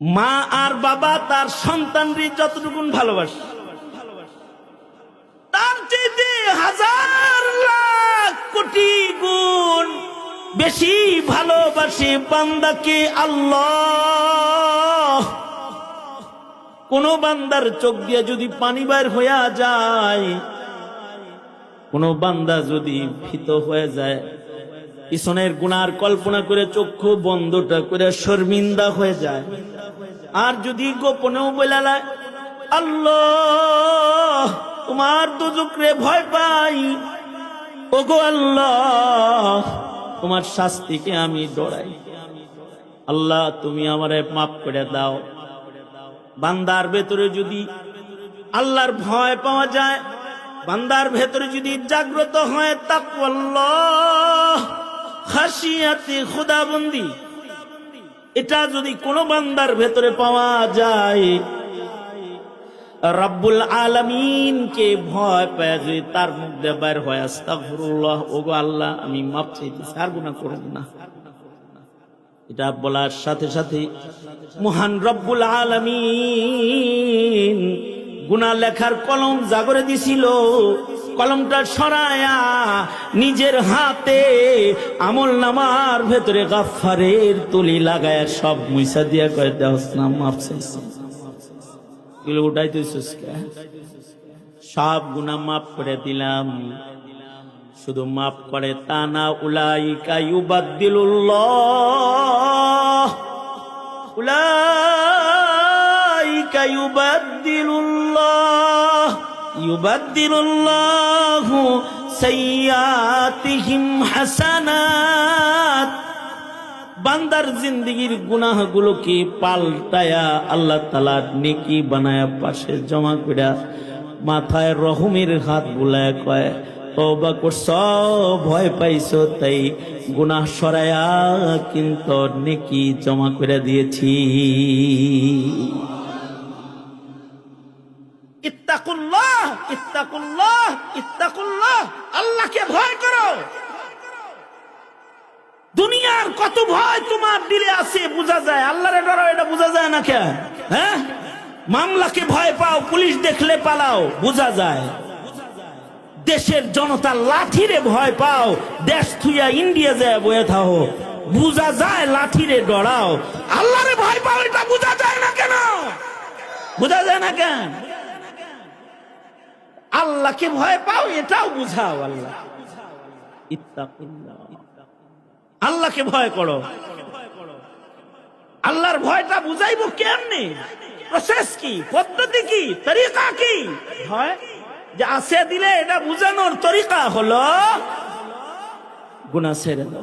মা আর বাবা তার সন্তানকে যতটুকুন ভালোবাসে তার চাইতে হাজার লাখ কোটি গুণ বেশি ভালোবাসে বান্দাকে আল্লাহ। কোন বান্দার চোখ দিয়ে যদি পানি বের হইয়া যায়, কোন বান্দা যদি ভীত হয়ে যায়, পিছনের গুনার কল্পনা করে চক্ষু বন্ধটা করে শর্মিন্দা হয়ে যায়, আর যদি গোপনেও বলালায় আল্লাহ তোমার দুজকরে ভয় পাই, ওগো আল্লাহ তোমার শাস্তিকে আমি ডরাই, আল্লাহ তুমি আমারে মাফ করে দাও। বান্দার ভেতরে যদি আল্লাহর ভয় পাওয়া যায়, বান্দার ভেতরে যদি জাগ্রত হয় তাকওয়াল্লাহ খাশিয়াতে খুদাবন্দি, এটা যদি কোন বান্দার ভেতরে পাওয়া যায়, রব্বুল আলামিনকে ভয় পায় যদি তার মুখ দিয়ে বের হয় আস্তাগফিরুল্লাহ, ওগো আল্লাহ আমি মাফ চাইতেছি, আর গুনাহ করব না, এটা বলার সাথে সাথে মহান রব্বুল আলামিন গুনাহ লেখার কলম জাগরে দিছিল, কলমটা সরায়া নিজের হাতে আমল নামার ভেতরে গাফফারের তুলি লাগায়া সব মুইসা দিয়া কয়ে দেওস না মাফ চাইছি, এগুলো উঠাইতেছিস কে? সব গুনাহ মাফ করে দিলাম। শুধু মাফ করে তা না, উলাইকা ইউবাদদিলুল্লাহ, উলাইকা ইউবাদদিলুল্লাহু সাইয়্যাতিহিম হাসানাত। বান্দার জিন্দেগির গুনাহগুলোকে পাল্টায়া আল্লাহ তাআলা নেকি বানায়া পাশে জমা কইরা মাথায় রহমের হাত বুলায় কয় তওবা করছ, ভয় পাইছো তাই গুনাহ সরায়া কিন্তু নেকি জমা করে দিয়েছি। ইত্তাকুল্লাহ ইত্তাকুল্লাহ ইত্তাকুল্লাহ, আল্লাহকে ভয় করো। দুনিয়ার কত ভয় তোমার দিলে আছে বোঝা যায়, আল্লাহরে ডরো এটা বোঝা যায় না কেন? হ্যাঁ, মামলাকে ভয় পাও, পুলিশ দেখলে পালাও, বোঝা যায়। দেশের জনতা লাঠিরে ভয় পাও, দেশ থুইয়া ইন্ডিয়া যায় বয়ে থাও, বুঝা যায় লাঠিরে ডরাও। আল্লাহরে ভয় পাও এটা বোঝা যায় না কেন? বোঝা যায় না কেন? আল্লাহকে ভয় পাও এটাও বুঝাও। আল্লাহ ইত্তাকুল্লাহ, আল্লাহকে ভয় করো। আল্লাহর ভয়টা বুঝাইবো কেমনে? প্রসেস কি, পদ্ধতি কি, তরিকা কি? ভয় যে আছে দিলে এটা বুঝানোর তরিকা হলো গুনাহ ছেড়ে দাও।